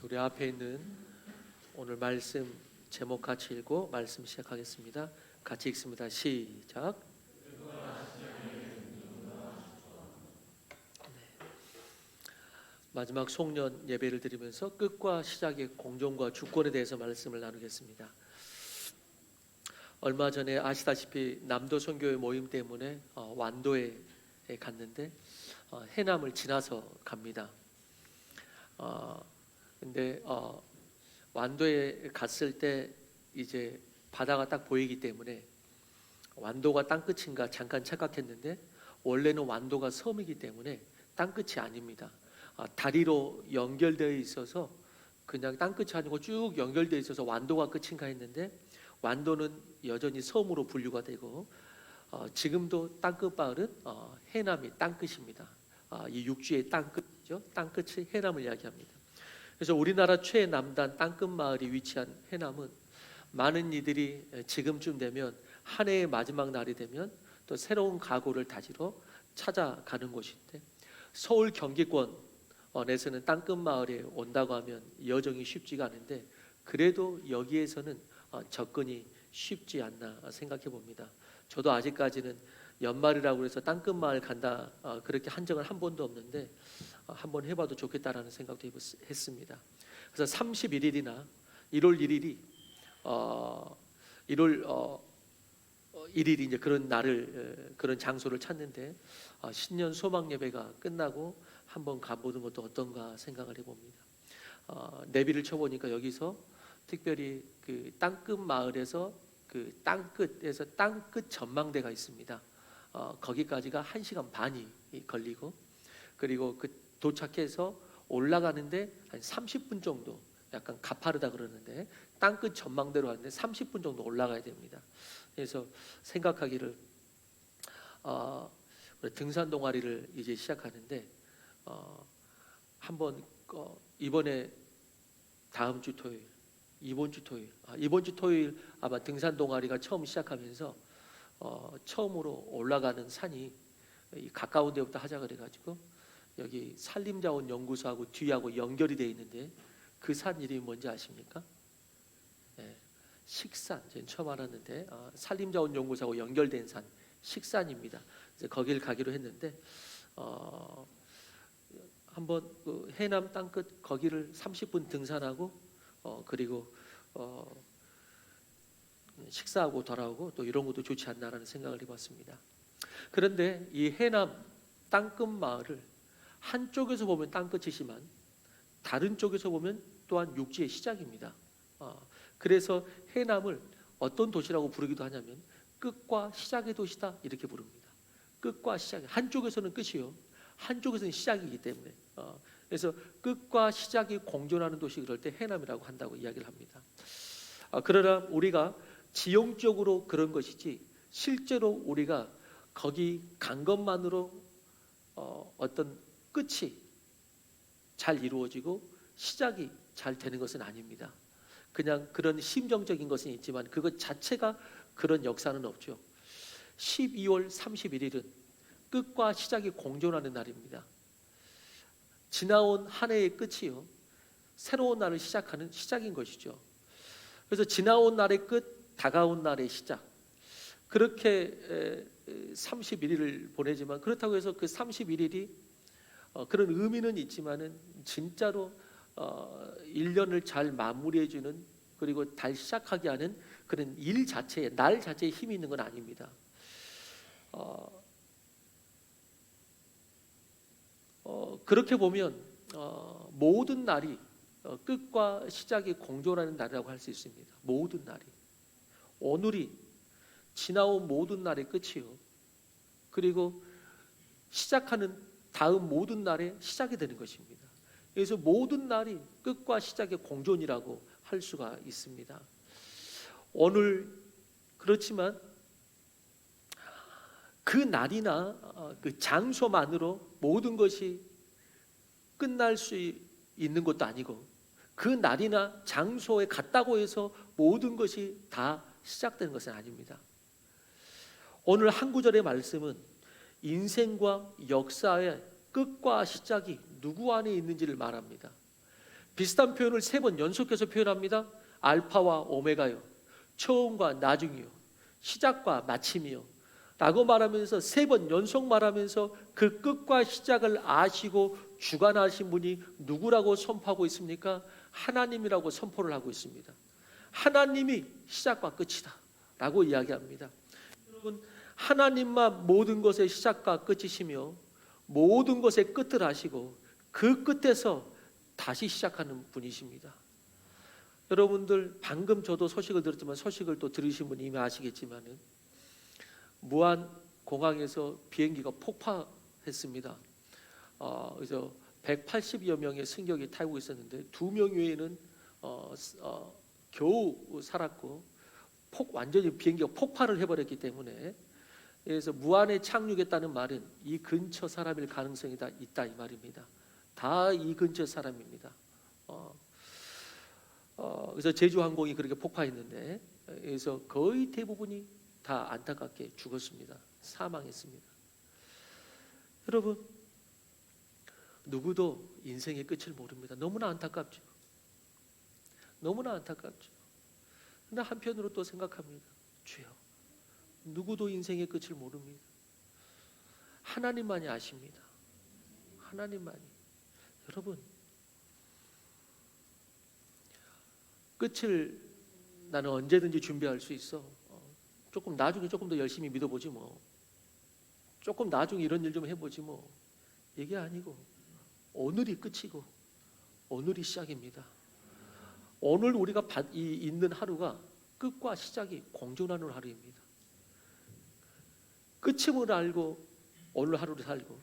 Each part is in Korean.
우리 앞에 있는 오늘 말씀 제목 같이 읽고 말씀 시작하겠습니다. 같이 읽습니다. 시작. 마지막 송년 예배를 드리면서 끝과 시작의 공존과 주권에 대해서 말씀을 나누겠습니다. 얼마 전에 아시다시피 남도 선교회 모임 때문에 완도에 갔는데 해남을 지나서 갑니다. 근데 완도에 갔을 때 이제 바다가 딱 보이기 때문에 완도가 땅끝인가 잠깐 착각했는데 원래는 완도가 섬이기 때문에 땅끝이 아닙니다. 다리로 연결되어 있어서 그냥 땅끝이 아니고 쭉 연결되어 있어서 완도가 끝인가 했는데 완도는 여전히 섬으로 분류가 되고 지금도 땅끝 마을은 해남이 땅끝입니다. 이 육지의 땅끝이죠. 땅끝이 해남을 이야기합니다. 그래서 우리나라 최남단 땅끝 마을이 위치한 해남은 많은 이들이 지금쯤 되면 한 해의 마지막 날이 되면 또 새로운 각오를 다지러 찾아가는 곳인데 서울 경기권에서는 땅끝 마을에 온다고 하면 여정이 쉽지가 않은데 그래도 여기에서는 접근이 쉽지 않나 생각해 봅니다. 저도 아직까지는 연말이라고 해서 땅끝 마을 간다 그렇게 한 적은 한 번도 없는데 한번 해봐도 좋겠다라는 생각도 했습니다. 그래서 31일이나 1월 1일이 1월 1일이 이제 그런 날을 그런 장소를 찾는데 신년 소망 예배가 끝나고 한번 가보는 것도 어떤가 생각을 해봅니다. 내비를 쳐보니까 여기서 특별히 그 땅끝 마을에서 그 땅끝에서 땅끝 전망대가 있습니다. 거기까지가 1시간 반이 걸리고 그리고 그 도착해서 올라가는데 한 30분 정도 약간 가파르다 그러는데 땅끝 전망대로 하는데 30분 정도 올라가야 됩니다. 그래서 생각하기를 등산 동아리를 이제 시작하는데 한번 이번에 다음 주 토요일 이번 주 토요일 아마 등산 동아리가 처음 시작하면서 처음으로 올라가는 산이 가까운 데부터 하자 그래가지고 여기 산림자원연구소하고 뒤하고 연결이 되어 있는데 그 산 이름이 뭔지 아십니까? 네, 식산. 저는 처음 알았는데 산림자원연구소하고 연결된 산 식산입니다. 이제 거길 가기로 했는데 한번 그 해남 땅끝 거기를 30분 등산하고 그리고 식사하고 돌아오고 또 이런 것도 좋지 않나라는 생각을 해봤습니다. 그런데 이 해남 땅끝 마을을 한쪽에서 보면 땅끝이지만 다른 쪽에서 보면 또한 육지의 시작입니다. 그래서 해남을 어떤 도시라고 부르기도 하냐면 끝과 시작의 도시다 이렇게 부릅니다. 끝과 시작. 한쪽에서는 끝이요, 한쪽에서는 시작이기 때문에 그래서 끝과 시작이 공존하는 도시 그럴 때 해남이라고 한다고 이야기를 합니다. 그러나 우리가 지형적으로 그런 것이지 실제로 우리가 거기 간 것만으로 어떤 끝이 잘 이루어지고 시작이 잘 되는 것은 아닙니다. 그냥 그런 심정적인 것은 있지만 그것 자체가 그런 역사는 없죠. 12월 31일은 끝과 시작이 공존하는 날입니다. 지나온 한 해의 끝이요, 새로운 날을 시작하는 시작인 것이죠. 그래서 지나온 날의 끝, 다가온 날의 시작, 그렇게 31일을 보내지만 그렇다고 해서 그 31일이 그런 의미는 있지만은 진짜로 1년을 잘 마무리해주는 그리고 달 시작하게 하는 그런 일 자체에 날 자체에 힘이 있는 건 아닙니다. 그렇게 보면 모든 날이 끝과 시작이 공존하는 날이라고 할 수 있습니다. 모든 날이 오늘이 지나온 모든 날의 끝이요, 그리고 시작하는 다음 모든 날의 시작이 되는 것입니다. 그래서 모든 날이 끝과 시작의 공존이라고 할 수가 있습니다. 오늘 그렇지만 그 날이나 그 장소만으로 모든 것이 끝날 수 있는 것도 아니고 그 날이나 장소에 갔다고 해서 모든 것이 다 시작되는 것은 아닙니다. 오늘 한 구절의 말씀은 인생과 역사의 끝과 시작이 누구 안에 있는지를 말합니다. 비슷한 표현을 3번 연속해서 표현합니다. 알파와 오메가요, 처음과 나중이요, 시작과 마침이요 라고 말하면서 3번 연속 말하면서 그 끝과 시작을 아시고 주관하신 분이 누구라고 선포하고 있습니까? 하나님이라고 선포를 하고 있습니다. 하나님이 시작과 끝이다 라고 이야기합니다. 여러분, 하나님만 모든 것의 시작과 끝이시며 모든 것의 끝을 아시고 그 끝에서 다시 시작하는 분이십니다. 여러분들, 방금 저도 소식을 들었지만 소식을 또 들으신 분이 이미 아시겠지만은 무안 공항에서 비행기가 폭파했습니다. 그래서 180여 명의 승객이 타고 있었는데 2명 외에는 겨우 살았고 완전히 비행기가 폭발을 해버렸기 때문에, 그래서 무안에 착륙했다는 말은 이 근처 사람일 가능성이 다 있다 이 말입니다. 다 이 근처 사람입니다. 그래서 제주항공이 그렇게 폭파했는데, 그래서 거의 대부분이 다 안타깝게 죽었습니다. 사망했습니다. 여러분, 누구도 인생의 끝을 모릅니다. 너무나 안타깝죠. 너무나 안타깝죠. 근데 한편으로 또 생각합니다. 주여, 누구도 인생의 끝을 모릅니다. 하나님만이 아십니다. 하나님만이. 여러분, 끝을 나는 언제든지 준비할 수 있어. 조금 나중에 조금 더 열심히 믿어보지 뭐. 조금 나중에 이런 일 좀 해보지 뭐. 이게 아니고 오늘이 끝이고 오늘이 시작입니다. 오늘 우리가 있는 하루가 끝과 시작이 공존하는 하루입니다. 끝임을 알고 오늘 하루를 살고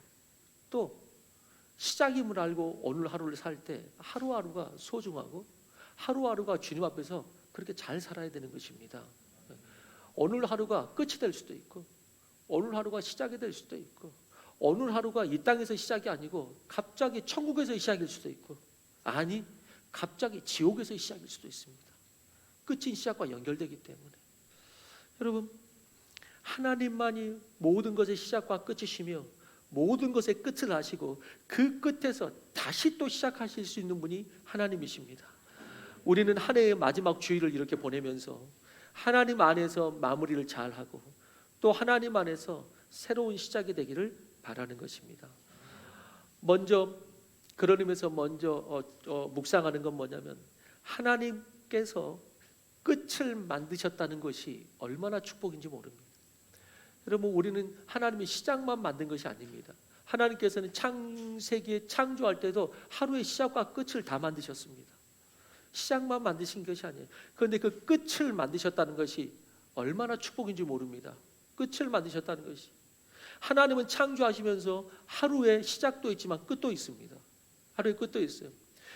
또 시작임을 알고 오늘 하루를 살 때 하루하루가 소중하고 하루하루가 주님 앞에서 그렇게 잘 살아야 되는 것입니다. 오늘 하루가 끝이 될 수도 있고 오늘 하루가 시작이 될 수도 있고 오늘 하루가 이 땅에서 시작이 아니고 갑자기 천국에서 시작일 수도 있고, 아니 갑자기 지옥에서 시작일 수도 있습니다. 끝인 시작과 연결되기 때문에. 여러분, 하나님만이 모든 것의 시작과 끝이시며 모든 것의 끝을 아시고 그 끝에서 다시 또 시작하실 수 있는 분이 하나님이십니다. 우리는 한 해의 마지막 주일을 이렇게 보내면서 하나님 안에서 마무리를 잘하고 또 하나님 안에서 새로운 시작이 되기를 바라는 것입니다. 먼저 그런 의미에서 먼저 묵상하는 건 뭐냐면, 하나님께서 끝을 만드셨다는 것이 얼마나 축복인지 모릅니다. 여러분, 우리는 하나님이 시작만 만든 것이 아닙니다. 하나님께서는 창세기에 창조할 때도 하루의 시작과 끝을 다 만드셨습니다. 시작만 만드신 것이 아니에요. 그런데 그 끝을 만드셨다는 것이 얼마나 축복인지 모릅니다. 끝을 만드셨다는 것이. 하나님은 창조하시면서 하루의 시작도 있지만 끝도 있습니다. 하루의 끝도 있어요.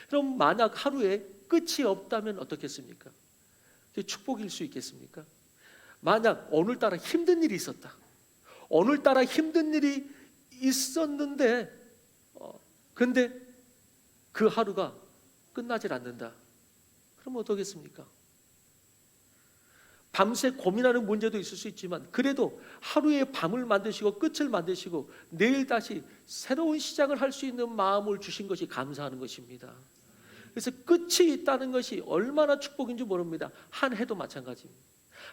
그럼 만약 하루에 끝이 없다면 어떻겠습니까? 그게 축복일 수 있겠습니까? 만약 오늘따라 힘든 일이 있었다. 오늘따라 힘든 일이 있었는데 근데 그 하루가 끝나질 않는다. 그럼 어떻겠습니까? 밤새 고민하는 문제도 있을 수 있지만 그래도 하루의 밤을 만드시고 끝을 만드시고 내일 다시 새로운 시작을 할 수 있는 마음을 주신 것이 감사하는 것입니다. 그래서 끝이 있다는 것이 얼마나 축복인지 모릅니다. 한 해도 마찬가지입니다.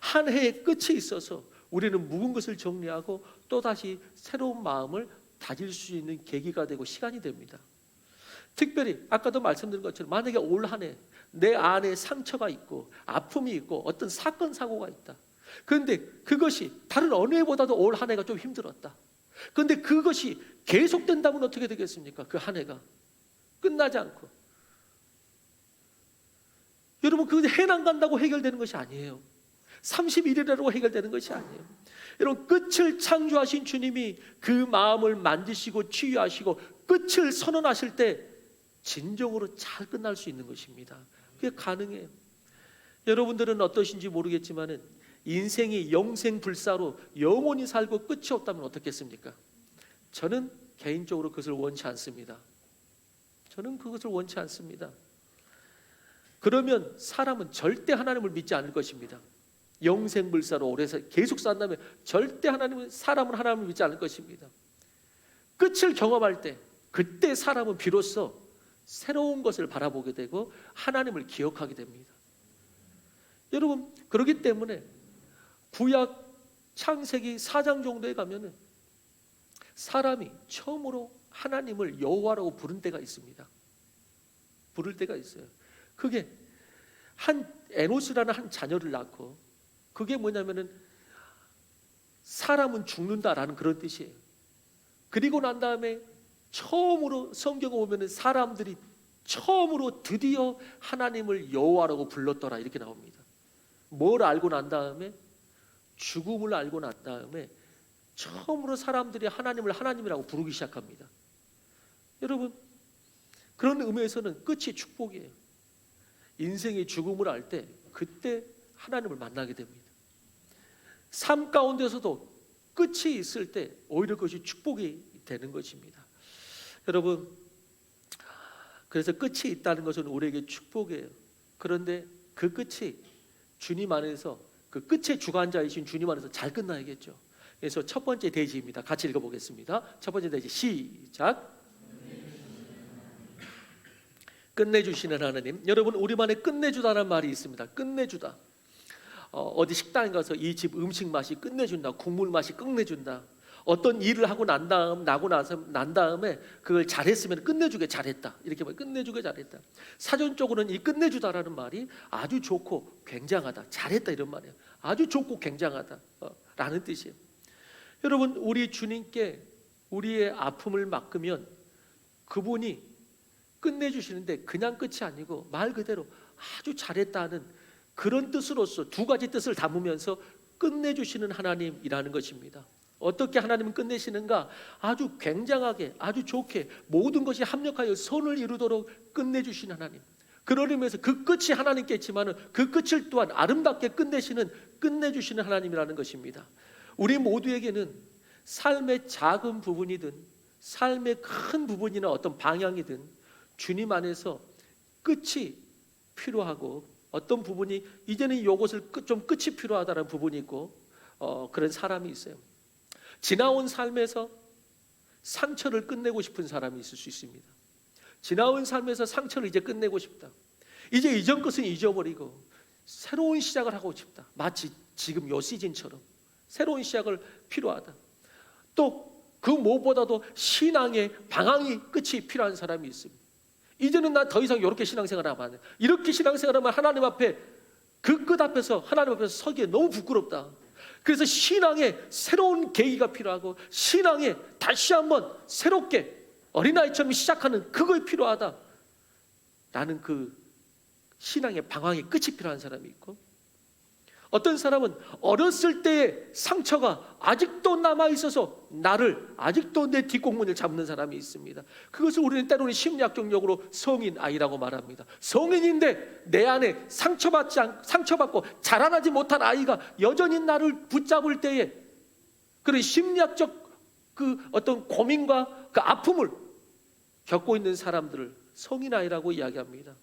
한 해의 끝이 있어서 우리는 묵은 것을 정리하고 또다시 새로운 마음을 다질 수 있는 계기가 되고 시간이 됩니다. 특별히 아까도 말씀드린 것처럼 만약에 올 한 해 내 안에 상처가 있고 아픔이 있고 어떤 사건 사고가 있다. 그런데 그것이 다른 어느 해보다도 올 한 해가 좀 힘들었다. 그런데 그것이 계속된다면 어떻게 되겠습니까? 그 한 해가 끝나지 않고. 여러분, 그 해난 간다고 해결되는 것이 아니에요. 31일이라고 해결되는 것이 아니에요. 여러분, 끝을 창조하신 주님이 그 마음을 만지시고 치유하시고 끝을 선언하실 때 진정으로 잘 끝날 수 있는 것입니다. 그게 가능해요. 여러분들은 어떠신지 모르겠지만 인생이 영생불사로 영원히 살고 끝이 없다면 어떻겠습니까? 저는 개인적으로 그것을 원치 않습니다. 저는 그것을 원치 않습니다. 그러면 사람은 절대 하나님을 믿지 않을 것입니다. 영생불사로 오래 계속 산다면 절대 사람은 하나님을 믿지 않을 것입니다. 끝을 경험할 때 그때 사람은 비로소 새로운 것을 바라보게 되고 하나님을 기억하게 됩니다. 여러분, 그렇기 때문에 구약 창세기 4장 정도에 가면은 사람이 처음으로 하나님을 여호와라고 부른 때가 있습니다. 부를 때가 있어요. 그게 한 에노스라는 한 자녀를 낳고, 그게 뭐냐면은 사람은 죽는다라는 그런 뜻이에요. 그리고 난 다음에 처음으로 성경에 보면은 사람들이 처음으로 드디어 하나님을 여호와라고 불렀더라 이렇게 나옵니다. 뭘 알고 난 다음에, 죽음을 알고 난 다음에 처음으로 사람들이 하나님을 하나님이라고 부르기 시작합니다. 여러분, 그런 의미에서는 끝이 축복이에요. 인생의 죽음을 알 때 그때 하나님을 만나게 됩니다. 삶 가운데서도 끝이 있을 때 오히려 그것이 축복이 되는 것입니다. 여러분, 그래서 끝이 있다는 것은 우리에게 축복이에요. 그런데 그 끝이 주님 안에서, 그 끝의 주관자이신 주님 안에서 잘 끝나야겠죠. 그래서 첫 번째 대지입니다. 같이 읽어보겠습니다. 첫 번째 대지 시작. 끝내주시는 하나님. 여러분, 우리만의 끝내주다라는 말이 있습니다. 끝내주다. 어디 식당에 가서 이 집 음식 맛이 끝내준다, 국물 맛이 끝내준다. 어떤 일을 하고 난 다음에 그걸 잘했으면 끝내주게 잘했다, 이렇게 말, 끝내주게 잘했다. 사전적으로는 이 끝내주다라는 말이 아주 좋고 굉장하다, 잘했다 이런 말이에요. 아주 좋고 굉장하다 라는 뜻이에요. 여러분, 우리 주님께 우리의 아픔을 맡기면 그분이 끝내주시는데 그냥 끝이 아니고 말 그대로 아주 잘했다는 그런 뜻으로서 두 가지 뜻을 담으면서 끝내주시는 하나님이라는 것입니다. 어떻게 하나님은 끝내시는가? 아주 굉장하게, 아주 좋게 모든 것이 합력하여 선을 이루도록 끝내주시는 하나님. 그런 의미에서 그 끝이 하나님께 있지만 그 끝을 또한 아름답게 끝내주시는 하나님이라는 것입니다. 우리 모두에게는 삶의 작은 부분이든 삶의 큰 부분이나 어떤 방향이든 주님 안에서 끝이 필요하고, 어떤 부분이 이제는 이것을 좀 끝이 필요하다는 부분이 있고, 그런 사람이 있어요. 지나온 삶에서 상처를 끝내고 싶은 사람이 있을 수 있습니다. 지나온 삶에서 상처를 이제 끝내고 싶다. 이제 이전 것은 잊어버리고 새로운 시작을 하고 싶다. 마치 지금 요 시즌처럼 새로운 시작을 필요하다. 또 그 무엇보다도 신앙의 방향이 끝이 필요한 사람이 있습니다. 이제는 나 더 이상 이렇게 신앙생활을 하면 안 돼. 이렇게 신앙생활하면 하나님 앞에, 그 끝 앞에서 하나님 앞에서 서기에 너무 부끄럽다. 그래서 신앙에 새로운 계기가 필요하고 신앙에 다시 한번 새롭게 어린아이처럼 시작하는 그거에 필요하다 라는 그 신앙의 방황의 끝이 필요한 사람이 있고, 어떤 사람은 어렸을 때의 상처가 아직도 남아있어서 나를, 아직도 내 뒷공문을 잡는 사람이 있습니다. 그것을 우리는 때로는 심리학적 용어로 성인 아이라고 말합니다. 성인인데 내 안에 상처받고 자라나지 못한 아이가 여전히 나를 붙잡을 때에 그런 심리학적 그 어떤 고민과 그 아픔을 겪고 있는 사람들을 성인 아이라고 이야기합니다.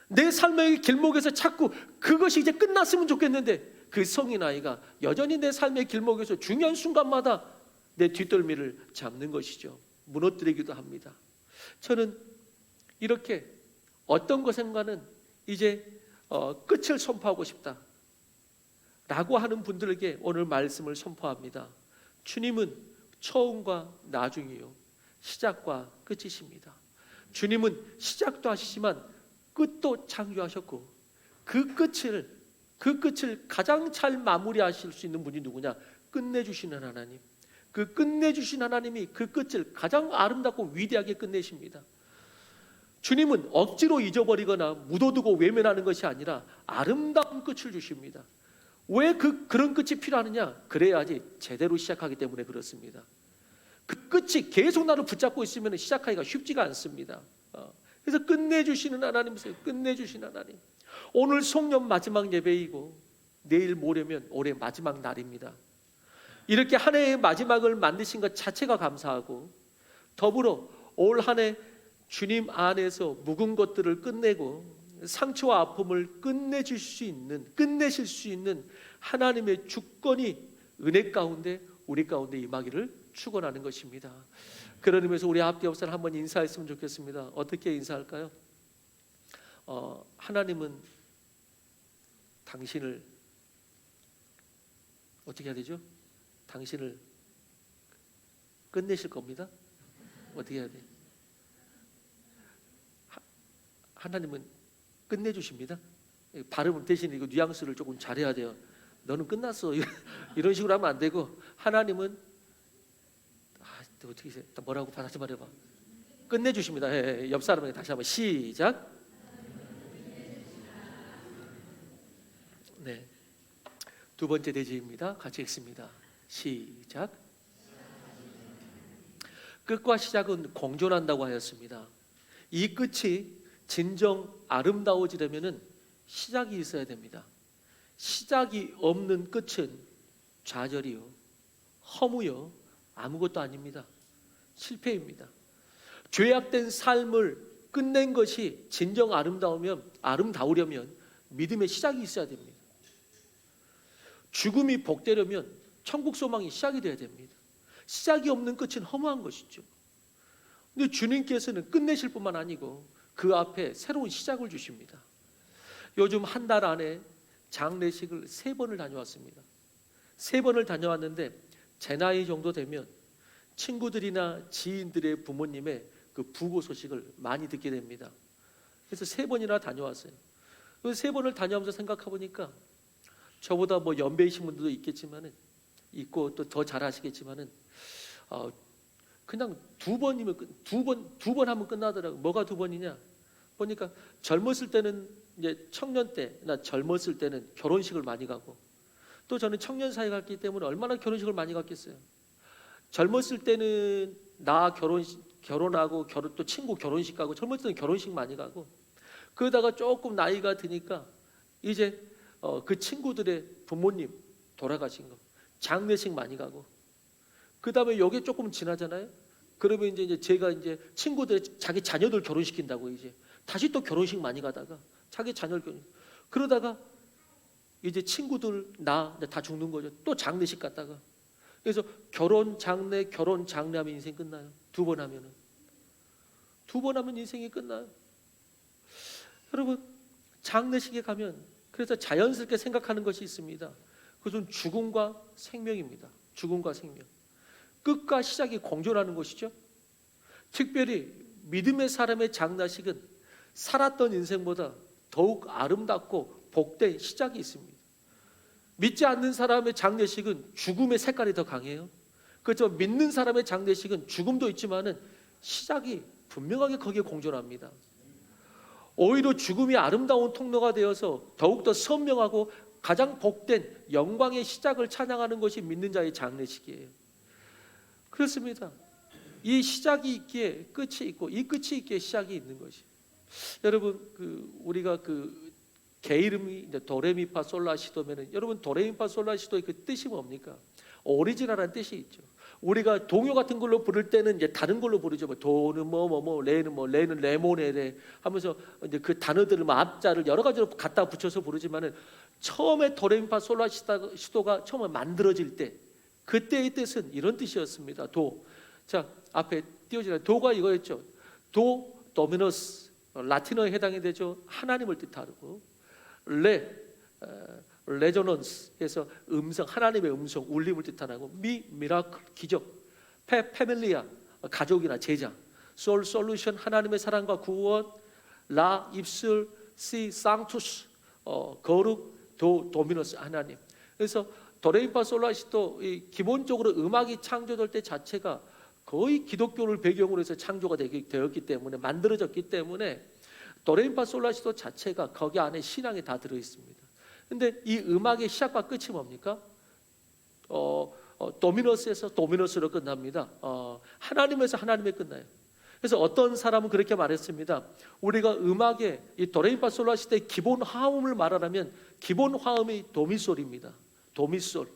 내 삶의 길목에서 자꾸 그것이 이제 끝났으면 좋겠는데 그 성인 아이가 여전히 내 삶의 길목에서 중요한 순간마다 내 뒷덜미를 잡는 것이죠. 무너뜨리기도 합니다. 저는 이렇게 어떤 것인가는 이제 끝을 선포하고 싶다 라고 하는 분들에게 오늘 말씀을 선포합니다. 주님은 처음과 나중이요 시작과 끝이십니다. 주님은 시작도 하시지만 끝도 창조하셨고 그 끝을 가장 잘 마무리하실 수 있는 분이 누구냐? 끝내주시는 하나님. 그 끝내주신 하나님이 그 끝을 가장 아름답고 위대하게 끝내십니다. 주님은 억지로 잊어버리거나 묻어두고 외면하는 것이 아니라 아름다운 끝을 주십니다. 왜 그런 끝이 필요하느냐? 그래야지 제대로 시작하기 때문에 그렇습니다. 그 끝이 계속 나를 붙잡고 있으면 시작하기가 쉽지가 않습니다. 그래서 끝내주시는 하나님이세요. 끝내주시는 하나님. 오늘 송년 마지막 예배이고 내일 모레면 올해 마지막 날입니다. 이렇게 한 해의 마지막을 만드신 것 자체가 감사하고, 더불어 올 한 해 주님 안에서 묵은 것들을 끝내고 상처와 아픔을 끝내실 수 있는 하나님의 주권이 은혜 가운데 우리 가운데 임하기를 축원하는 것입니다. 그런 의미에서 우리 앞뒤 옆사람 한번 인사했으면 좋겠습니다. 어떻게 인사할까요? 하나님은 당신을 어떻게 해야 되죠? 당신을 끝내실 겁니다. 어떻게 해야 돼? 하나님은 끝내주십니다. 발음 대신 이거 뉘앙스를 조금 잘해야 돼요. 너는 끝났어. 이런 식으로 하면 안 되고, 하나님은 어떻게 뭐라고 다시 말해봐. 끝내주십니다. 옆 사람에게 다시 한번 시작. 네, 두 번째 대지입니다. 같이 읽습니다. 시작. 끝과 시작은 공존한다고 하였습니다. 이 끝이 진정 아름다워지려면은 시작이 있어야 됩니다. 시작이 없는 끝은 좌절이요, 허무요, 아무것도 아닙니다. 실패입니다. 죄악된 삶을 끝낸 것이 진정 아름다우려면 믿음의 시작이 있어야 됩니다. 죽음이 복되려면 천국 소망이 시작이 돼야 됩니다. 시작이 없는 끝은 허무한 것이죠. 근데 주님께서는 끝내실 뿐만 아니고 그 앞에 새로운 시작을 주십니다. 요즘 한 달 안에 장례식을 3번을 다녀왔습니다. 3번을 다녀왔는데 제 나이 정도 되면 친구들이나 지인들의 부모님의 그 부고 소식을 많이 듣게 됩니다. 그래서 3번이나 다녀왔어요. 그 3번을 다녀오면서 생각해 보니까 저보다 뭐 연배이신 분들도 있겠지만은 있고 또 더 잘 아시겠지만은 그냥 2번이면 두 번 하면 끝나더라고요. 뭐가 2번이냐? 보니까 젊었을 때는 이제 청년 때나 젊었을 때는 결혼식을 많이 가고, 또 저는 청년 사회 갔기 때문에 얼마나 결혼식을 많이 갔겠어요. 젊었을 때는 나 결혼하고 또 친구 결혼식 가고, 젊었을 때는 결혼식 많이 가고, 그러다가 조금 나이가 드니까 이제 그 친구들의 부모님 돌아가신 거 장례식 많이 가고, 그 다음에 여기 조금 지나잖아요. 그러면 이제 제가 이제 친구들 자기 자녀들 결혼시킨다고 이제 다시 또 결혼식 많이 가다가 자기 자녀를 그러다가 이제 친구들 나 다 죽는 거죠. 또 장례식 갔다가. 그래서 결혼 장례 하면 인생 끝나요. 2번 하면은 2번 하면 인생이 끝나요. 여러분, 장례식에 가면 그래서 자연스럽게 생각하는 것이 있습니다. 그것은 죽음과 생명입니다. 죽음과 생명. 끝과 시작이 공존하는 것이죠. 특별히 믿음의 사람의 장례식은 살았던 인생보다 더욱 아름답고 복된 시작이 있습니다. 믿지 않는 사람의 장례식은 죽음의 색깔이 더 강해요. 그렇죠. 믿는 사람의 장례식은 죽음도 있지만은 시작이 분명하게 거기에 공존합니다. 오히려 죽음이 아름다운 통로가 되어서 더욱더 선명하고 가장 복된 영광의 시작을 찬양하는 것이 믿는 자의 장례식이에요. 그렇습니다. 이 시작이 있기에 끝이 있고, 이 끝이 있기에 시작이 있는 것이. 여러분, 우리가 개 이름이 이제 도레미파 솔라시도면은, 여러분 도레미파 솔라시도의 그 뜻이 뭡니까? 오리지널한 뜻이 있죠. 우리가 동요 같은 걸로 부를 때는 이제 다른 걸로 부르죠. 뭐 도는 레는 레모네레 하면서 이제 그 단어들을 앞자를 여러 가지로 갖다 붙여서 부르지만은, 처음에 도레미파 솔라시도가 처음에 만들어질 때 그때의 뜻은 이런 뜻이었습니다. 도. 자, 앞에 띄워지는 도가 이거였죠. 도 도미너스, 라틴어에 해당이 되죠. 하나님을 뜻하고, 레조넌스에서 음성, 하나님의 음성, 울림을 뜻하고, 미라클, 기적, 패밀리아, 가족이나 제자, 솔루션, 하나님의 사랑과 구원, 입술, 상투스, 거룩, 도미너스, 하나님. 그래서 도레미파 솔라시도 기본적으로 음악이 창조될 때 자체가 거의 기독교를 배경으로 해서 창조가 되었기 때문에, 만들어졌기 때문에 도레미파 솔라시도 자체가 거기 안에 신앙이 다 들어 있습니다. 근데 이 음악의 시작과 끝이 뭡니까? 도미너스에서 도미너스로 끝납니다. 하나님에서 하나님에 끝나요. 그래서 어떤 사람은 그렇게 말했습니다. 우리가 음악의 이 도레미파 솔라시도의 기본 화음을 말하라면 기본 화음이 도미솔입니다. 도미솔.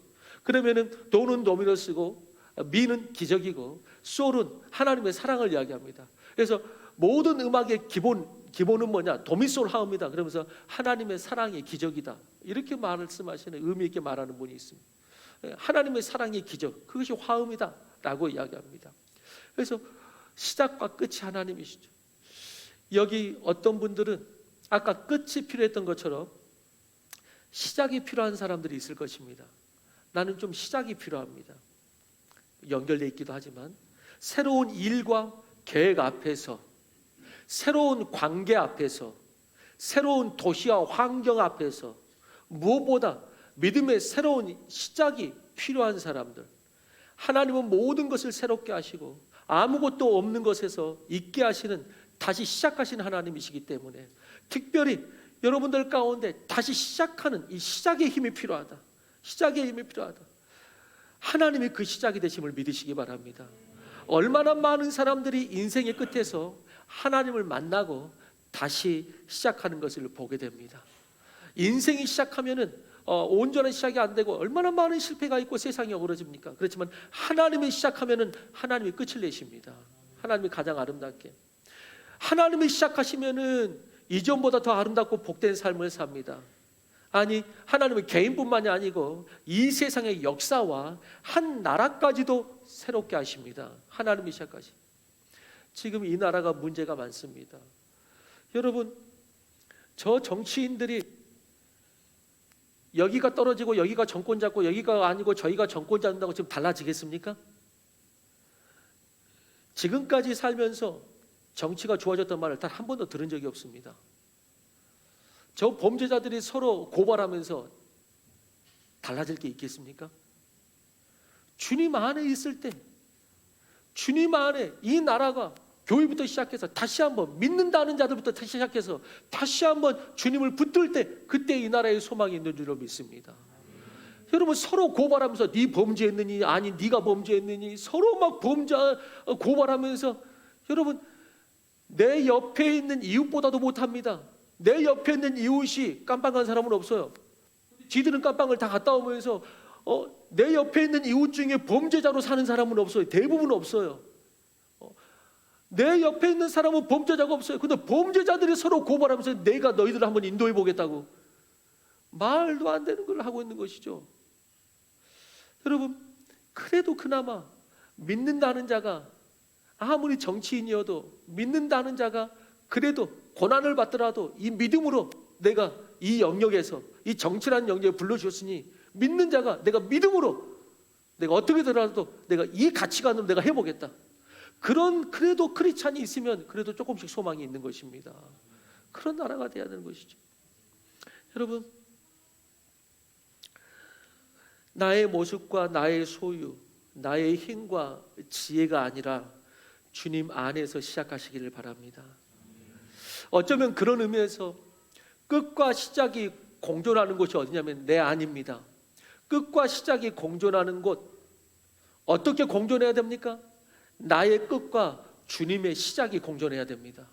그러면은 도는 도미너스고, 미는 기적이고, 솔은 하나님의 사랑을 이야기합니다. 그래서 모든 음악의 기본은 뭐냐? 도미솔 화음이다. 그러면서 하나님의 사랑이 기적이다. 이렇게 말씀하시는, 의미 있게 말하는 분이 있습니다. 하나님의 사랑의 기적, 그것이 화음이다 라고 이야기합니다. 그래서 시작과 끝이 하나님이시죠. 여기 어떤 분들은 아까 끝이 필요했던 것처럼 시작이 필요한 사람들이 있을 것입니다. 나는 좀 시작이 필요합니다. 연결되어 있기도 하지만 새로운 일과 계획 앞에서, 새로운 관계 앞에서, 새로운 도시와 환경 앞에서 무엇보다 믿음의 새로운 시작이 필요한 사람들, 하나님은 모든 것을 새롭게 하시고 아무것도 없는 것에서 있게 하시는, 다시 시작하시는 하나님이시기 때문에 특별히 여러분들 가운데 다시 시작하는 이 시작의 힘이 필요하다. 시작의 힘이 필요하다. 하나님이 그 시작이 되심을 믿으시기 바랍니다. 얼마나 많은 사람들이 인생의 끝에서 하나님을 만나고 다시 시작하는 것을 보게 됩니다. 인생이 시작하면은 온전한 시작이 안 되고 얼마나 많은 실패가 있고 세상이 어그러집니까? 그렇지만 하나님이 시작하면은 하나님이 끝을 내십니다. 하나님이 가장 아름답게. 하나님이 시작하시면은 이전보다 더 아름답고 복된 삶을 삽니다. 아니, 하나님은 개인뿐만이 아니고 이 세상의 역사와 한 나라까지도 새롭게 하십니다. 하나님이 시작하시. 지금 이 나라가 문제가 많습니다. 여러분, 저 정치인들이 여기가 떨어지고 여기가 정권 잡고 여기가 아니고 저희가 정권 잡는다고 지금 달라지겠습니까? 지금까지 살면서 정치가 좋아졌던 말을 단 한 번도 들은 적이 없습니다. 저 범죄자들이 서로 고발하면서 달라질 게 있겠습니까? 주님 안에 있을 때, 주님 안에 이 나라가 교회부터 시작해서 다시 한번 믿는다는 자들부터 다시 시작해서 다시 한번 주님을 붙들 때, 그때 이 나라에 소망이 있는 줄로 믿습니다. 여러분, 서로 고발하면서 네 범죄했느니, 아니 네가 범죄했느니, 서로 막 범죄 고발하면서, 여러분, 내 옆에 있는 이웃보다도 못합니다. 내 옆에 있는 이웃이 깜빵간 사람은 없어요. 지들은 깜빵을 다 갔다 오면서 내 옆에 있는 이웃 중에 범죄자로 사는 사람은 없어요. 대부분 없어요. 내 옆에 있는 사람은 범죄자가 없어요. 근데 범죄자들이 서로 고발하면서 내가 너희들을 한번 인도해 보겠다고 말도 안 되는 걸 하고 있는 것이죠. 여러분, 그래도 그나마 믿는다는 자가, 아무리 정치인이어도 믿는다는 자가 그래도 고난을 받더라도 이 믿음으로 내가 이 영역에서, 이 정치라는 영역에 불러주셨으니 믿는 자가 내가 믿음으로 내가 어떻게 되더라도 내가 이 가치관으로 내가 해보겠다. 그래도 크리스찬이 있으면 그래도 조금씩 소망이 있는 것입니다. 그런 나라가 돼야 되는 것이죠. 여러분, 나의 모습과 나의 소유, 나의 힘과 지혜가 아니라 주님 안에서 시작하시기를 바랍니다. 어쩌면 그런 의미에서 끝과 시작이 공존하는 곳이 어디냐면 내 안입니다. 끝과 시작이 공존하는 곳, 어떻게 공존해야 됩니까? 나의 끝과 주님의 시작이 공존해야 됩니다.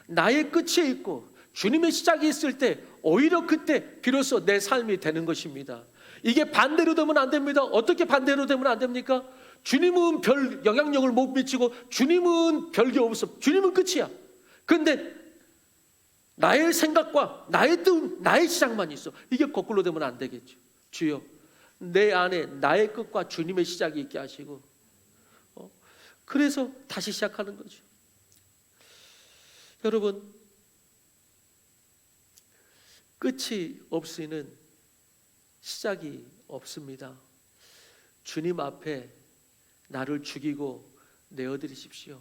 나의 끝이 있고 주님의 시작이 있을 때 오히려 그때 비로소 내 삶이 되는 것입니다. 이게 반대로 되면 안 됩니다. 어떻게 반대로 되면 안 됩니까? 주님은 별 영향력을 못 미치고 주님은 별게 없어. 주님은 끝이야. 그런데 나의 생각과 나의 뜻, 나의 시작만 있어. 이게 거꾸로 되면 안 되겠죠. 주여, 내 안에 나의 끝과 주님의 시작이 있게 하시고, 그래서 다시 시작하는 거죠. 여러분, 끝이 없이는 시작이 없습니다. 주님 앞에 나를 죽이고 내어드리십시오.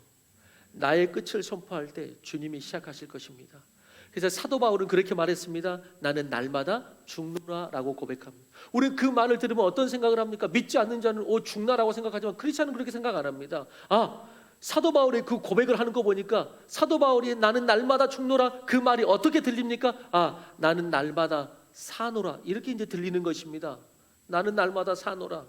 나의 끝을 선포할 때 주님이 시작하실 것입니다. 그래서 사도 바울은 그렇게 말했습니다. 나는 날마다 죽노라라고 고백합니다. 우리는 그 말을 들으면 어떤 생각을 합니까? 믿지 않는 자는 죽나라고 생각하지만 크리스찬은 그렇게 생각 안 합니다. 사도 바울의 그 고백을 하는 거 보니까 사도 바울이 나는 날마다 죽노라, 그 말이 어떻게 들립니까? 나는 날마다 사노라, 이렇게 이제 들리는 것입니다. 나는 날마다 사노라.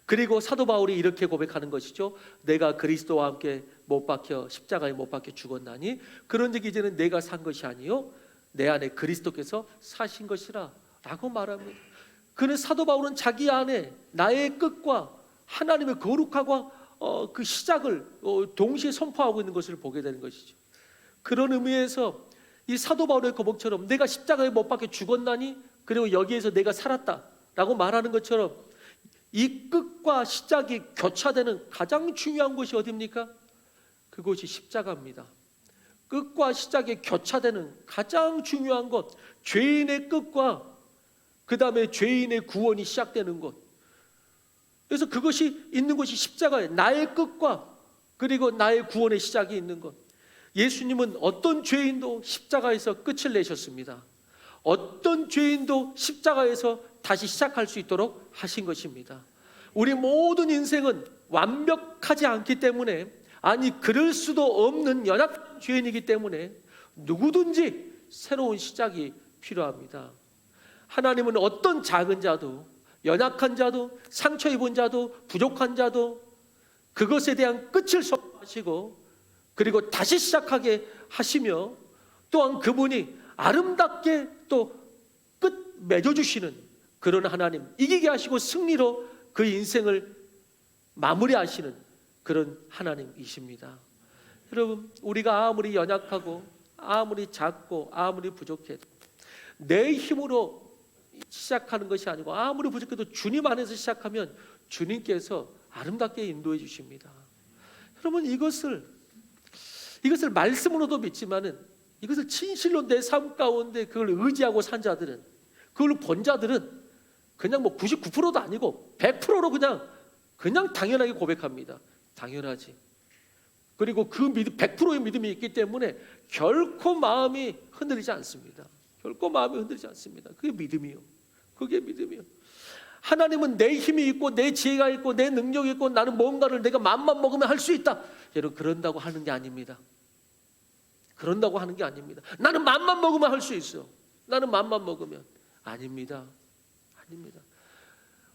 그리고 사도 바울이 이렇게 고백하는 것이죠. 내가 그리스도와 함께 못 박혀 십자가에 못 박혀 죽었나니 그런즉 이제는 내가 산 것이 아니요 내 안에 그리스도께서 사신 것이라 라고 말합니다. 그는 사도 바울은 자기 안에 나의 끝과 하나님의 거룩하고 그 시작을 동시에 선포하고 있는 것을 보게 되는 것이죠. 그런 의미에서 이 사도 바울의 고백처럼 내가 십자가에 못 박혀 죽었나니 그리고 여기에서 내가 살았다라고 말하는 것처럼 이 끝과 시작이 교차되는 가장 중요한 곳이 어디입니까? 그것이 십자가입니다. 끝과 시작이 교차되는 가장 중요한 것, 죄인의 끝과 그 다음에 죄인의 구원이 시작되는 것. 그래서 그것이 있는 것이 십자가예요. 나의 끝과 그리고 나의 구원의 시작이 있는 것. 예수님은 어떤 죄인도 십자가에서 끝을 내셨습니다. 어떤 죄인도 십자가에서 다시 시작할 수 있도록 하신 것입니다. 우리 모든 인생은 완벽하지 않기 때문에, 아니 그럴 수도 없는 연약한 죄인이기 때문에 누구든지 새로운 시작이 필요합니다. 하나님은 어떤 작은 자도, 연약한 자도, 상처 입은 자도, 부족한 자도 그것에 대한 끝을 선포하시고 그리고 다시 시작하게 하시며, 또한 그분이 아름답게 또 끝 맺어주시는 그런 하나님, 이기게 하시고 승리로 그 인생을 마무리하시는 그런 하나님이십니다. 여러분, 우리가 아무리 연약하고 아무리 작고 아무리 부족해도 내 힘으로 시작하는 것이 아니고, 아무리 부족해도 주님 안에서 시작하면 주님께서 아름답게 인도해 주십니다. 여러분, 이것을 말씀으로도 믿지만은, 이것을 진실로 내 삶 가운데 그걸 의지하고 산 자들은, 그걸 본 자들은 그냥 99%도 아니고 100%로 그냥 당연하게 고백합니다. 당연하지. 그리고 그 100%의 믿음이 있기 때문에 결코 마음이 흔들리지 않습니다. 결코 마음이 흔들리지 않습니다. 그게 믿음이요. 그게 믿음이요. 하나님은 내 힘이 있고 내 지혜가 있고 내 능력이 있고 나는 뭔가를 내가 맘만 먹으면 할 수 있다. 여러분, 그런다고 하는 게 아닙니다. 그런다고 하는 게 아닙니다. 나는 맘만 먹으면 할 수 있어. 나는 맘만 먹으면. 아닙니다. 아닙니다.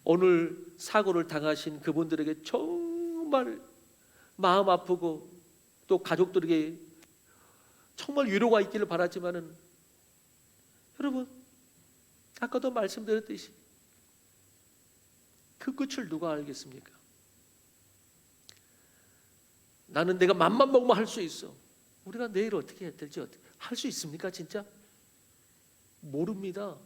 오늘 사고를 당하신 그분들에게 정말 마음 아프고 또 가족들에게 정말 위로가 있기를 바라지만은, 여러분, 아까도 말씀드렸듯이 그 끝을 누가 알겠습니까? 나는 내가 맘만 먹으면 할 수 있어. 우리가 내일 어떻게 해야 될지 할 수 있습니까? 진짜? 모릅니다.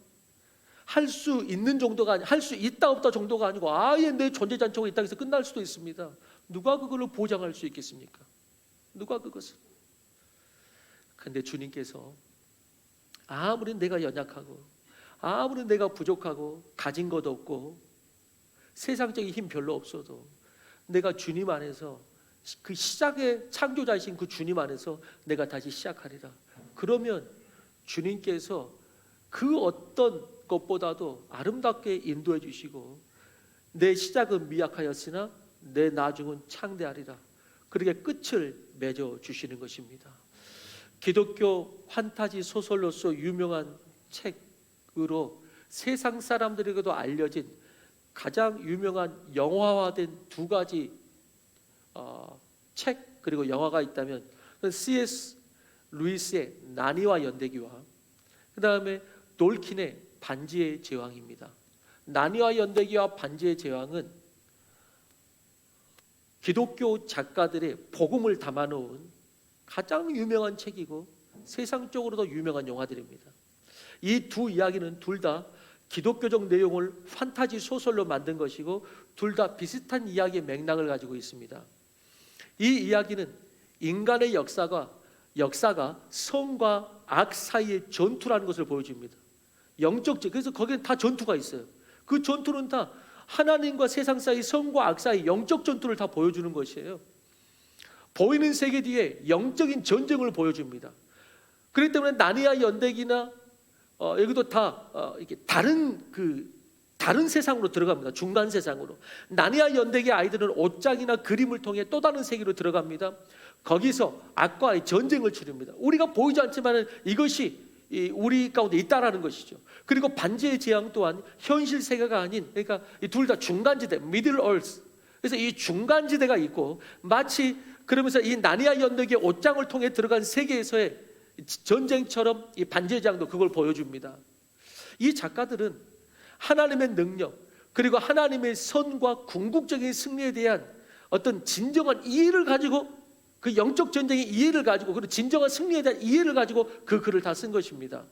할 수 있는 정도가 아니, 할 수 있다 없다 정도가 아니고 아예 내 존재 잔초가 있다 해서 끝날 수도 있습니다. 누가 그걸로 보장할 수 있겠습니까? 누가 그것을? 근데 주님께서 아무리 내가 연약하고 아무리 내가 부족하고 가진 것 없고 세상적인 힘 별로 없어도 내가 주님 안에서, 그 시작의 창조자이신 그 주님 안에서 내가 다시 시작하리라. 그러면 주님께서 그 어떤 것보다도 아름답게 인도해 주시고, 내 시작은 미약하였으나 내 나중은 창대하리라. 그렇게 끝을 맺어 주시는 것입니다. 기독교 판타지 소설로서 유명한 책으로 세상 사람들에게도 알려진 가장 유명한 영화화된 두 가지 책 그리고 영화가 있다면 C.S. 루이스의 나니와 연대기와 그 다음에 돌킨의 반지의 제왕입니다. 나니와 연대기와 반지의 제왕은 기독교 작가들의 복음을 담아놓은 가장 유명한 책이고 세상적으로도 유명한 영화들입니다. 이 두 이야기는 둘 다 기독교적 내용을 판타지 소설로 만든 것이고 둘 다 비슷한 이야기의 맥락을 가지고 있습니다. 이 이야기는 인간의 역사가 선과 악 사이의 전투라는 것을 보여줍니다. 그래서 거기에 다 전투가 있어요. 그 전투는 다 하나님과 세상 사이, 선과 악 사이 영적 전투를 다 보여주는 것이에요. 보이는 세계 뒤에 영적인 전쟁을 보여줍니다. 그렇기 때문에 나니와 연대기나 여기도 다 이렇게 다른 세상으로 들어갑니다. 중간 세상으로. 나니와 연대기 아이들은 옷장이나 그림을 통해 또 다른 세계로 들어갑니다. 거기서 악과의 전쟁을 치릅니다. 우리가 보이지 않지만 이것이 우리 가운데 있다라는 것이죠. 그리고 반지의 제왕 또한 현실 세계가 아닌, 그러니까 이 둘 다 중간지대, 미들 얼스. 그래서 이 중간지대가 있고, 마치 그러면서 이 나니와 연대기의 옷장을 통해 들어간 세계에서의 전쟁처럼 이 반지의 제왕도 그걸 보여줍니다. 이 작가들은 하나님의 능력 그리고 하나님의 선과 궁극적인 승리에 대한 어떤 진정한 이해를 가지고, 그 영적 전쟁의 이해를 가지고, 그리고 진정한 승리에 대한 이해를 가지고 그 글을 다 쓴 것입니다.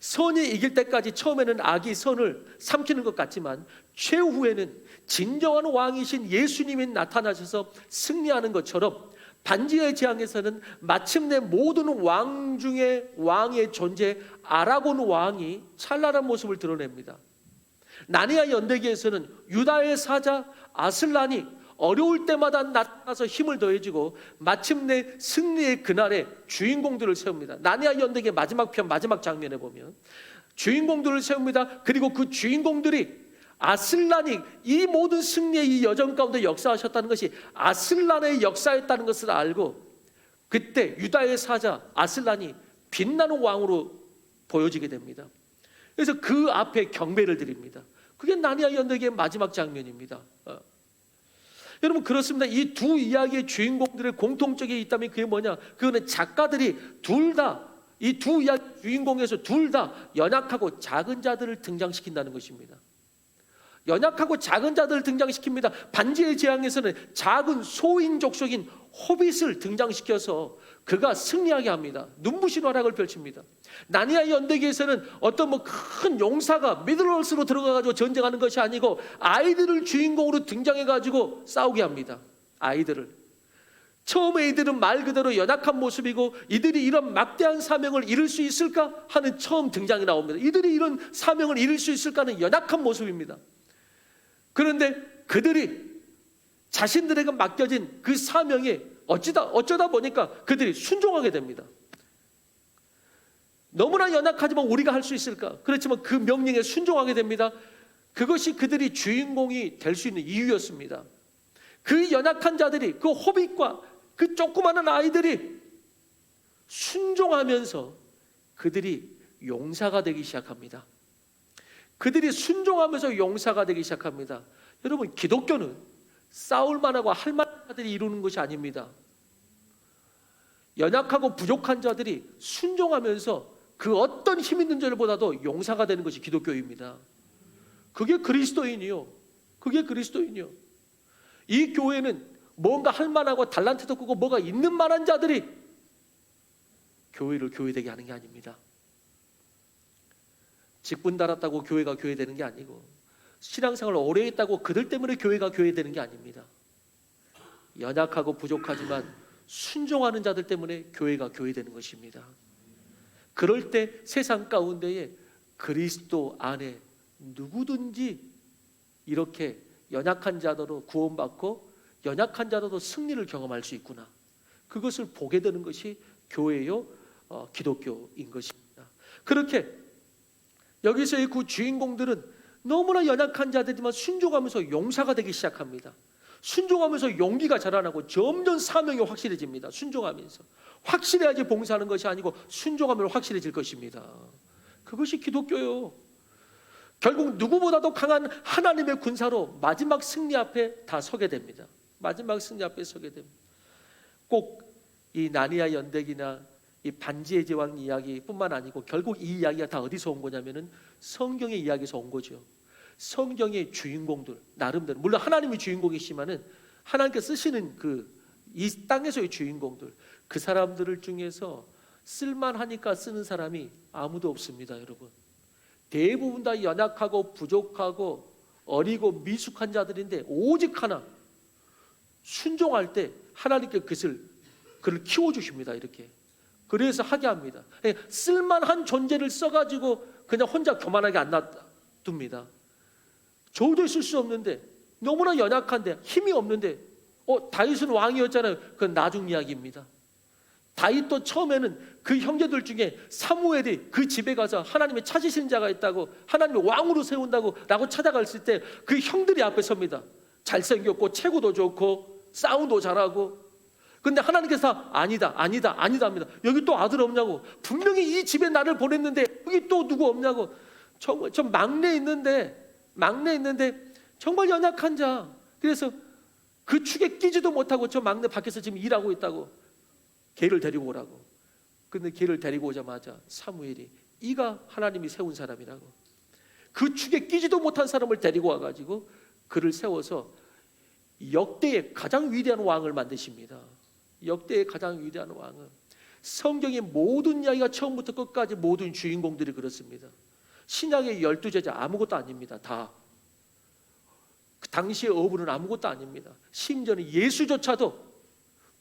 선이 이길 때까지 처음에는 악이 선을 삼키는 것 같지만 최후에는 진정한 왕이신 예수님이 나타나셔서 승리하는 것처럼 반지의 제왕에서는 마침내 모든 왕 중에 왕의 존재 아라곤 왕이 찬란한 모습을 드러냅니다. 나니아 연대기에서는 유다의 사자 아슬란이 어려울 때마다 나타나서 힘을 더해주고 마침내 승리의 그날에 주인공들을 세웁니다. 나니아 연대기의 마지막 편 마지막 장면에 보면 주인공들을 세웁니다. 그리고 그 주인공들이 아슬란이 이 모든 승리의 이 여정 가운데 역사하셨다는 것이 아슬란의 역사였다는 것을 알고 그때 유다의 사자 아슬란이 빛나는 왕으로 보여지게 됩니다. 그래서 그 앞에 경배를 드립니다. 그게 나니아 연대기의 마지막 장면입니다. 여러분 그렇습니다. 이 두 이야기의 주인공들의 공통점이 있다면 그게 뭐냐? 그거는 작가들이 둘 다 이 두 이야기 주인공에서 둘 다 연약하고 작은 자들을 등장시킨다는 것입니다. 연약하고 작은 자들을 등장시킵니다. 반지의 제왕에서는 작은 소인족 속인 호빗을 등장시켜서 그가 승리하게 합니다. 눈부신 활약을 펼칩니다. 나니아 연대기에서는 어떤 큰 용사가 미들월스로 들어가가지고 전쟁하는 것이 아니고 아이들을 주인공으로 등장해가지고 싸우게 합니다. 아이들을. 처음에 이들은 말 그대로 연약한 모습이고 이들이 이런 막대한 사명을 이룰 수 있을까 하는 처음 등장이 나옵니다. 이들이 이런 사명을 이룰 수 있을까는 연약한 모습입니다. 그런데 그들이 자신들에게 맡겨진 그 사명에 어쩌다 보니까 그들이 순종하게 됩니다. 너무나 연약하지만 우리가 할 수 있을까? 그렇지만 그 명령에 순종하게 됩니다. 그것이 그들이 주인공이 될 수 있는 이유였습니다. 그 연약한 자들이 그 호빗과 그 조그마한 아이들이 순종하면서 그들이 용사가 되기 시작합니다. 그들이 순종하면서 용사가 되기 시작합니다. 여러분 기독교는 싸울만 하고 할 만한 자들이 이루는 것이 아닙니다. 연약하고 부족한 자들이 순종하면서 그 어떤 힘 있는 자들보다도 용사가 되는 것이 기독교입니다. 그게 그리스도인이요. 그게 그리스도인이요. 이 교회는 뭔가 할 만하고 달란트도 크고 뭐가 있는 만한 자들이 교회를 교회되게 하는 게 아닙니다. 직분 달았다고 교회가 교회되는 게 아니고 신앙생활을 오래 했다고 그들 때문에 교회가 교회되는 게 아닙니다. 연약하고 부족하지만 순종하는 자들 때문에 교회가 교회되는 것입니다. 그럴 때 세상 가운데에 그리스도 안에 누구든지 이렇게 연약한 자도 구원받고 연약한 자도 승리를 경험할 수 있구나. 그것을 보게 되는 것이 교회요 기독교인 것입니다. 그렇게 여기서의 그 주인공들은 너무나 연약한 자들이지만 순종하면서 용사가 되기 시작합니다. 순종하면서 용기가 자라나고 점점 사명이 확실해집니다. 순종하면서 확실해야지 봉사하는 것이 아니고 순종하면 확실해질 것입니다. 그것이 기독교요. 결국 누구보다도 강한 하나님의 군사로 마지막 승리 앞에 다 서게 됩니다. 마지막 승리 앞에 서게 됩니다. 꼭 이 나니아 연대기나 이 반지의 제왕 이야기뿐만 아니고 결국 이 이야기가 다 어디서 온 거냐면은 성경의 이야기에서 온 거죠. 성경의 주인공들 나름대로 물론 하나님이 주인공이시지만은 하나님께서 쓰시는 이 땅에서의 주인공들 그 사람들을 중에서 쓸만하니까 쓰는 사람이 아무도 없습니다, 여러분. 대부분 다 연약하고 부족하고 어리고 미숙한 자들인데 오직 하나 순종할 때 하나님께 그를 키워주십니다. 이렇게 그래서 하게 합니다. 쓸만한 존재를 써가지고 그냥 혼자 교만하게 안 놔둡니다. 저도 있을 수 없는데 너무나 연약한데 힘이 없는데 다윗은 왕이었잖아요. 그건 나중 이야기입니다. 다윗도 처음에는 그 형제들 중에 사무엘이 그 집에 가서 하나님의 찾으신 자가 있다고 하나님의 왕으로 세운다고 라고 찾아갔을 때 그 형들이 앞에 섭니다. 잘생겼고 체구도 좋고 싸움도 잘하고 근데 하나님께서 아니다 합니다. 여기 또 아들 없냐고 분명히 이 집에 나를 보냈는데 여기 또 누구 없냐고 정말 저 막내 있는데 정말 연약한 자 그래서 그 축에 끼지도 못하고 저 막내 밖에서 지금 일하고 있다고 걔를 데리고 오라고. 근데 걔를 데리고 오자마자 사무엘이 이가 하나님이 세운 사람이라고 그 축에 끼지도 못한 사람을 데리고 와가지고 그를 세워서 역대의 가장 위대한 왕을 만드십니다. 역대의 가장 위대한 왕은 성경의 모든 이야기가 처음부터 끝까지 모든 주인공들이 그렇습니다. 신약의 12제자 아무것도 아닙니다. 다 그 당시의 어부는 아무것도 아닙니다. 심지어는 예수조차도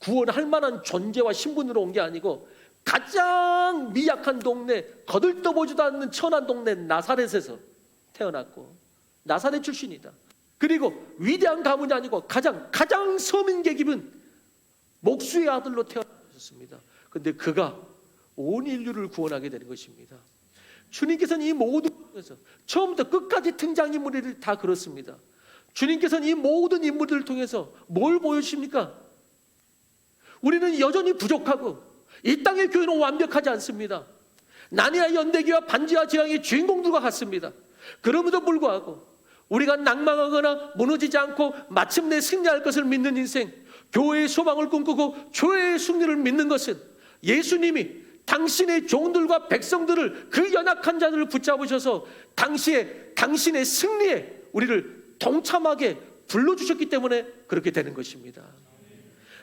구원할 만한 존재와 신분으로 온 게 아니고 가장 미약한 동네, 거들떠보지도 않는 천한 동네 나사렛에서 태어났고 나사렛 출신이다. 그리고 위대한 가문이 아니고 가장 서민계 기분 목수의 아들로 태어났습니다. 그런데 그가 온 인류를 구원하게 되는 것입니다. 주님께서는 이 모든 것에서 처음부터 끝까지 등장인물이 다 그렇습니다. 주님께서는 이 모든 인물들을 통해서 뭘 보여주십니까? 우리는 여전히 부족하고 이 땅의 교회는 완벽하지 않습니다. 나니아 연대기와 반지하 제왕의 주인공들과 같습니다. 그럼에도 불구하고 우리가 낭망하거나 무너지지 않고 마침내 승리할 것을 믿는 인생, 교회의 소망을 꿈꾸고 교회의 승리를 믿는 것은 예수님이 당신의 종들과 백성들을, 그 연약한 자들을 붙잡으셔서 당신의 승리에 우리를 동참하게 불러주셨기 때문에 그렇게 되는 것입니다.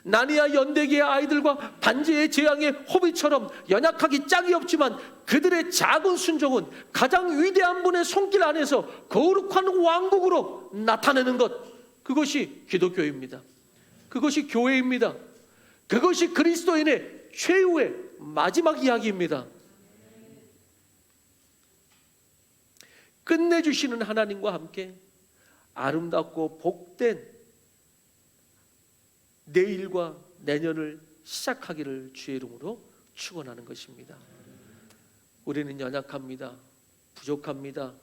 나니아 연대기의 아이들과 반지의 제왕의 호비처럼 연약하기 짝이 없지만 그들의 작은 순종은 가장 위대한 분의 손길 안에서 거룩한 왕국으로 나타내는 것, 그것이 기독교입니다. 그것이 교회입니다. 그것이 그리스도인의 최후의 마지막 이야기입니다. 끝내주시는 하나님과 함께 아름답고 복된 내일과 내년을 시작하기를 주의 이름으로 축원하는 것입니다. 우리는 연약합니다. 부족합니다.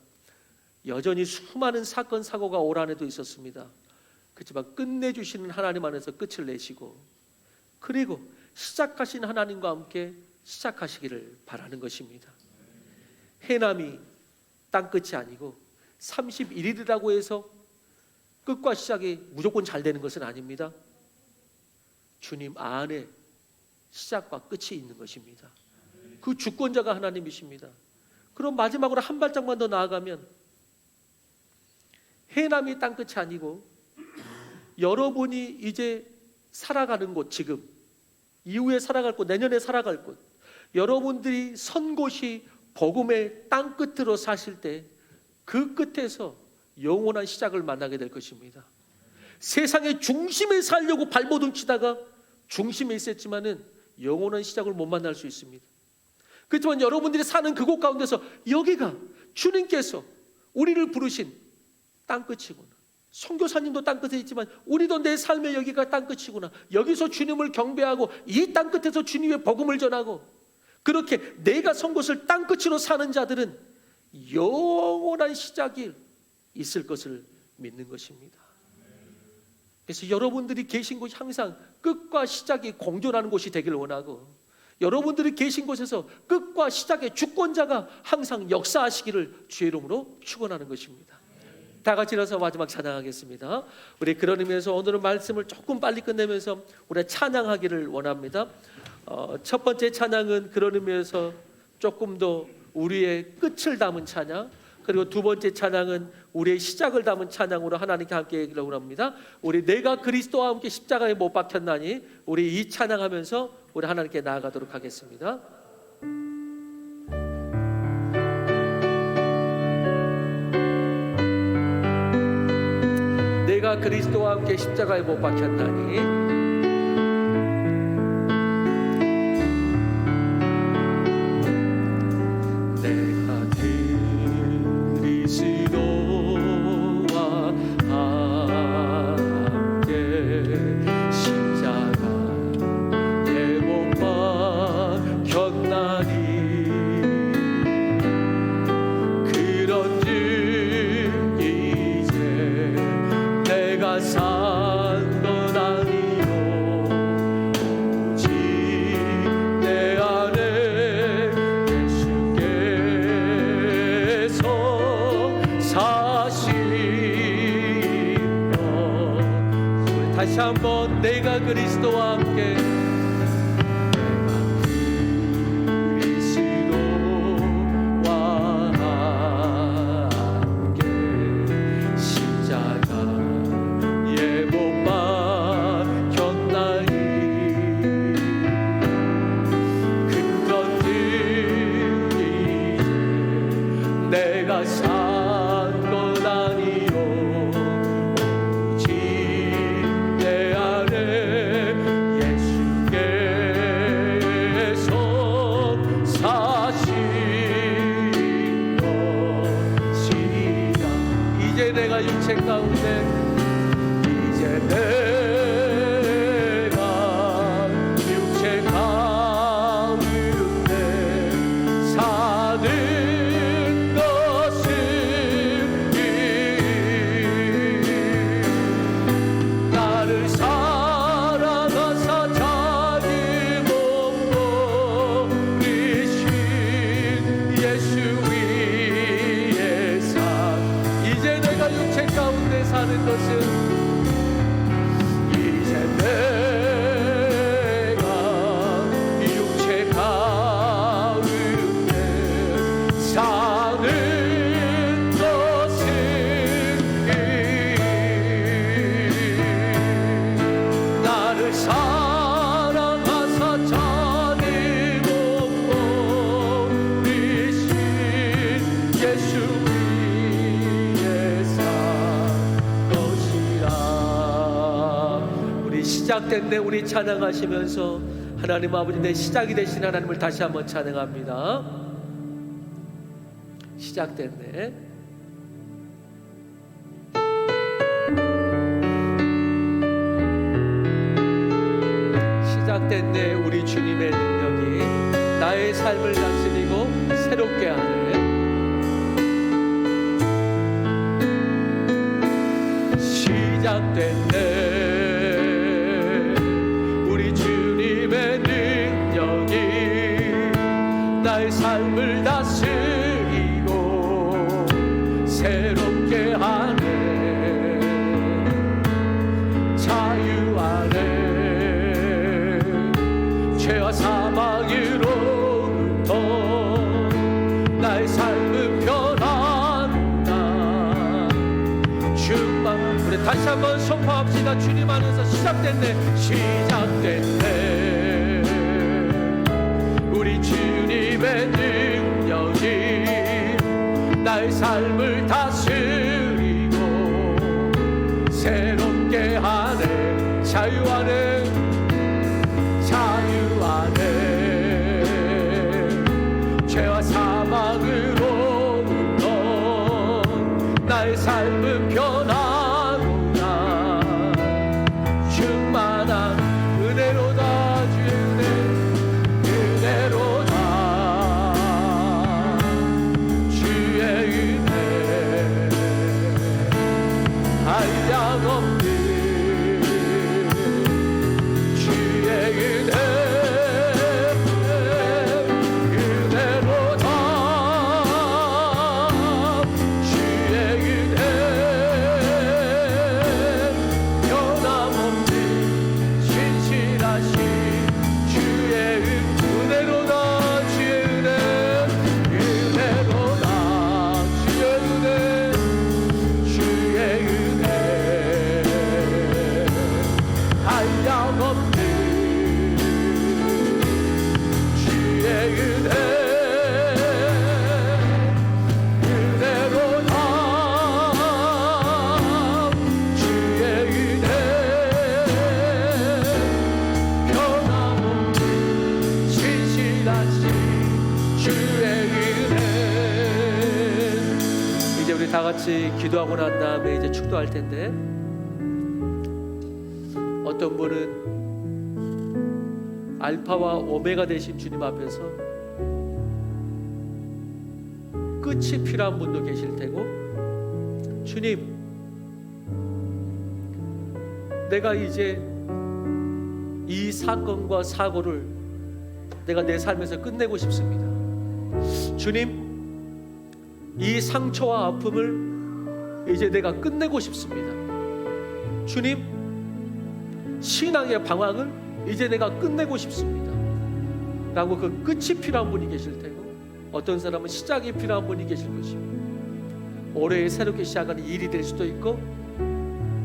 여전히 수많은 사건 사고가 올 한해도 있었습니다. 그렇지만 끝내주시는 하나님 안에서 끝을 내시고 그리고 시작하신 하나님과 함께 시작하시기를 바라는 것입니다. 해남이 땅끝이 아니고 31일이라고 해서 끝과 시작이 무조건 잘 되는 것은 아닙니다. 주님 안에 시작과 끝이 있는 것입니다. 그 주권자가 하나님이십니다. 그럼 마지막으로 한 발짝만 더 나아가면 해남이 땅끝이 아니고 여러분이 이제 살아가는 곳, 지금 이후에 살아갈 곳, 내년에 살아갈 곳, 여러분들이 선 곳이 복음의 땅끝으로 사실 때 그 끝에서 영원한 시작을 만나게 될 것입니다. 세상의 중심에 살려고 발버둥 치다가 중심에 있었지만은 영원한 시작을 못 만날 수 있습니다. 그렇지만 여러분들이 사는 그곳 가운데서 여기가 주님께서 우리를 부르신 땅끝이구나. 선교사님도 땅끝에 있지만 우리도 내 삶의 여기가 땅끝이구나. 여기서 주님을 경배하고 이 땅끝에서 주님의 복음을 전하고 그렇게 내가 선 곳을 땅끝으로 사는 자들은 영원한 시작이 있을 것을 믿는 것입니다. 그래서 여러분들이 계신 곳이 항상 끝과 시작이 공존하는 곳이 되기를 원하고 여러분들이 계신 곳에서 끝과 시작의 주권자가 항상 역사하시기를 주의 이름으로 축원하는 것입니다. 다 같이 일어서 마지막 찬양하겠습니다. 우리 그런 의미에서 오늘은 말씀을 조금 빨리 끝내면서 우리 찬양하기를 원합니다. 첫 번째 찬양은 그런 의미에서 조금 더 우리의 끝을 담은 찬양, 그리고 두 번째 찬양은 우리의 시작을 담은 찬양으로 하나님께 함께 하기를 원합니다. 우리 내가 그리스도와 함께 십자가에 못 박혔나니 우리 이 찬양하면서 우리 하나님께 나아가도록 하겠습니다. 내가 그리스도와 함께 십자가에 못 박혔나니 다시 한번 내가 그리스도와 함께 십자가에 못 박혔나니 그런즉 이제 내가 산 것 아니요 오직 내 안에 예수 내가 육체 가운데 이제 내가 육체 가운데 사는 것은 나를 사랑하사 자기 몸 버리신 예수 위에 산 이제 내가 육체 가운데 사는 것은 이제 내가 육체 가운데 사는 것은 나를 사랑하사 자기 몸 버리신 예수 위에 산 것이라. 우리 시작된 내 우리 찬양하시면서 하나님 아버지 내 시작이 되신 하나님을 다시 한번 찬양합니다. 시작된 내 시작된 내 우리 주님의 능력이 나의 삶을 다스리고 새롭게 하네. 시작된 내 우리 주님의 능력이 나의 삶을 다스리고 새롭게 하네. 자유 안에 죄와 사망으로부터 나의 삶은 변한다. 충만 우리 다시 한번 선포합시다. 주님 안에서 시작된 내 시작된 내 우리 주님의 능력이 나의 삶을 다스리고 새롭게 하네. 자유 안에 자유 안에 죄와 사망으로부터 나의 삶은 변하구나. 충만한 은혜로다. 주의 은혜 은혜로다. 주의 은혜 한량없는 주의 은혜 은혜로다. 주의 은혜 변함없는 신실하신 주의 은혜로다. 주의 은혜 은혜로다. 주의 은혜 주의 은혜 한량없는 주의 은혜 은혜로다. 주의 은혜 변함없는 신실하신 주의 은혜. 이제 우리 다 같이 기도하고 난 다음에 이제 축도할 텐데 어떤 분은 알파와 오메가 되신 주님 앞에서 끝이 필요한 분도 계실 테고, 주님 내가 이제 이 사건과 사고를 내가 내 삶에서 끝내고 싶습니다. 주님 이 상처와 아픔을 이제 내가 끝내고 싶습니다. 주님 신앙의 방황을 이제 내가 끝내고 싶습니다 라고 그 끝이 필요한 분이 계실 테고, 어떤 사람은 시작이 필요한 분이 계실 것입니다. 올해 새롭게 시작하는 일이 될 수도 있고,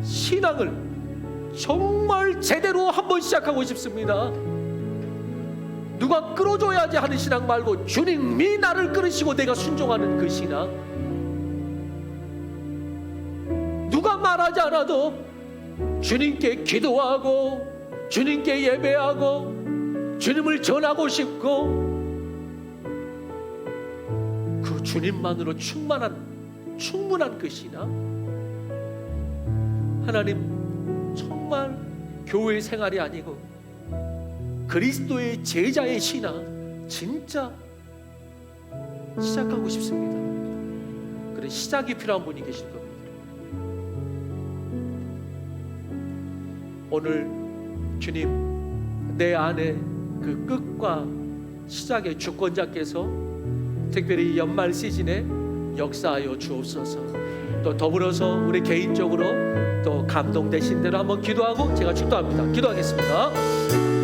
신앙을 정말 제대로 한번 시작하고 싶습니다. 누가 끌어줘야지 하는 신앙 말고 주님이 나를 끌으시고 내가 순종하는 그 신앙, 누가 말하지 않아도 주님께 기도하고 주님께 예배하고 주님을 전하고 싶고, 그 주님만으로 충분한 그 신앙, 하나님 정말 교회 생활이 아니고 그리스도의 제자의 신앙 진짜 시작하고 싶습니다. 그런 시작이 필요한 분이 계실 겁니다. 오늘 주님, 내 안에 그 끝과 시작의 주권자께서 특별히 연말 시즌에 역사하여 주옵소서. 또 더불어서 우리 개인적으로 또 감동되신 대로 한번 기도하고 제가 축도합니다. 기도하겠습니다.